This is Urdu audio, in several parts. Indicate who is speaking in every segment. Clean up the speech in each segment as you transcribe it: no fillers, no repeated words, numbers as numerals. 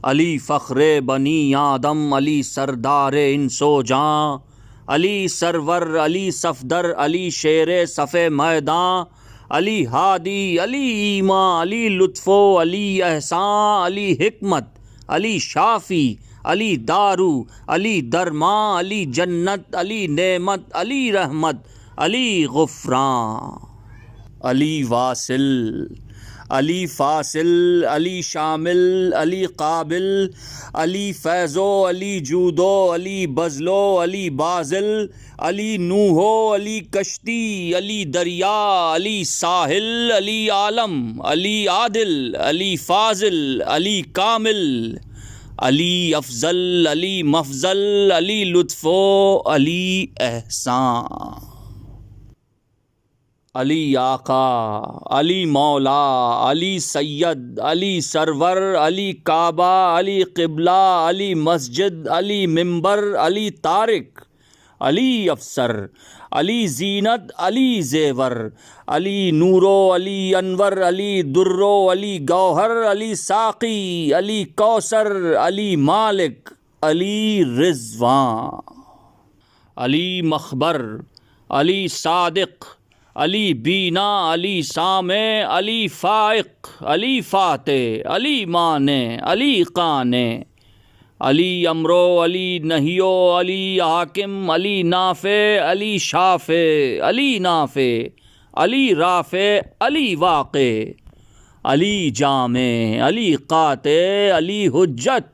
Speaker 1: علی فخر بنی آدم، علی سردار انس و جاں، علی سرور، علی صفدر، علی شیر صف میداں، علی ہادی، علی ایمان، علی لطف و علی احسان، علی حکمت، علی شافی، علی دارو، علی درماں، علی جنت، علی نعمت، علی رحمت، علی غفران، علی واصل، علی فاصل، علی شامل، علی قابل، علی فیضو، علی جودو، علی بزلو، علی بازل، علی نوحو، علی کشتی، علی دریا، علی ساحل، علی عالم، علی عادل، علی فاضل، علی کامل، علی افضل، علی مفضل، علی لطف و علی احسان، علی آقا، علی مولا، علی سید، علی سرور، علی کعبہ، علی قبلہ، علی مسجد، علی منبر، علی طارق، علی افسر، علی زینت، علی زیور، علی نورو، علی انور، علی درو، علی گوہر، علی ساقی، علی کوثر، علی مالک، علی رضوان، علی مخبر، علی صادق، علی بینا، علی سامع، علی فائق، علی فاتح، علی مانع، علی قانع، علی امرو، علی نہیو، علی حاکم، علی نافع، علی شافع، علی نافع، علی رافع، علی واقع، علی جامع، علی قاطع، علی حجت،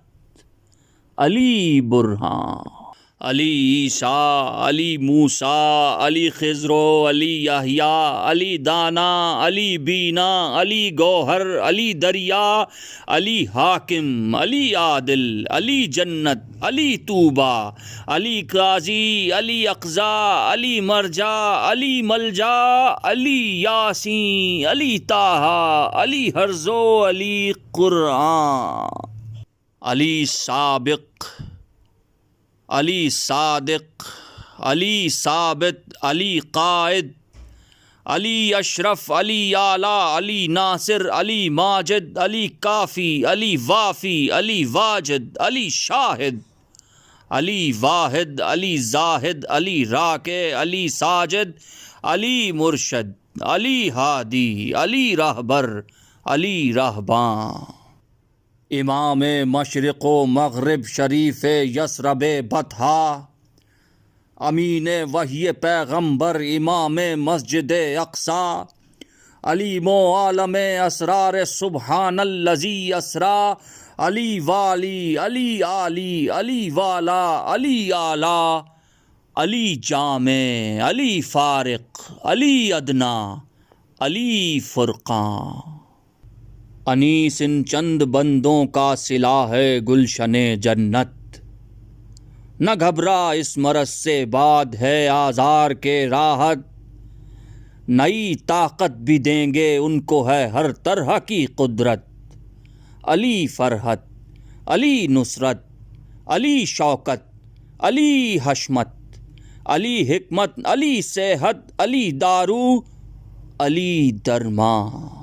Speaker 1: علی برہان، علی عیسیٰ، علی موسیٰ، علی خضر، علی یحییٰ، علی دانا، علی بینا، علی گوہر، علی دریا، علی حاکم، علی عادل، علی جنت، علی طوبیٰ، علی قاضی، علی اقضا، علی مرجع، علی ملجا، علی یاسین، علی طٰہٰ، علی حرزو، علی قرآن، علی سابق، علی صادق، علی ثابت، علی قائد، علی اشرف، علی اعلیٰ، علی ناصر، علی ماجد، علی کافی، علی وافی، علی واجد، علی شاہد، علی واحد، علی زاہد، علی راکع، علی ساجد، علی مرشد، علی ہادی، علی راہبر، علی راہبان، امام مشرق و مغرب، شریف یثرب بطحا، امین وحی پیغمبر، امام مسجد اقصی، علیم و عالم اسرار سبحان الذی اسریٰ، علی والی، علی عالی، علی والا، علی اعلیٰ، علی جامع، علی فارق، علی ادنا، علی فرقان، انیس ان چند بندوں کا صلہ ہے گلشن جنت، نہ گھبرا اس مرض سے بعد ہے آزار کے راحت، نئی طاقت بھی دیں گے ان کو ہے ہر طرح کی قدرت، علی فرحت، علی نصرت، علی شوکت، علی حشمت، علی حکمت، علی صحت، علی دارو، علی درمان،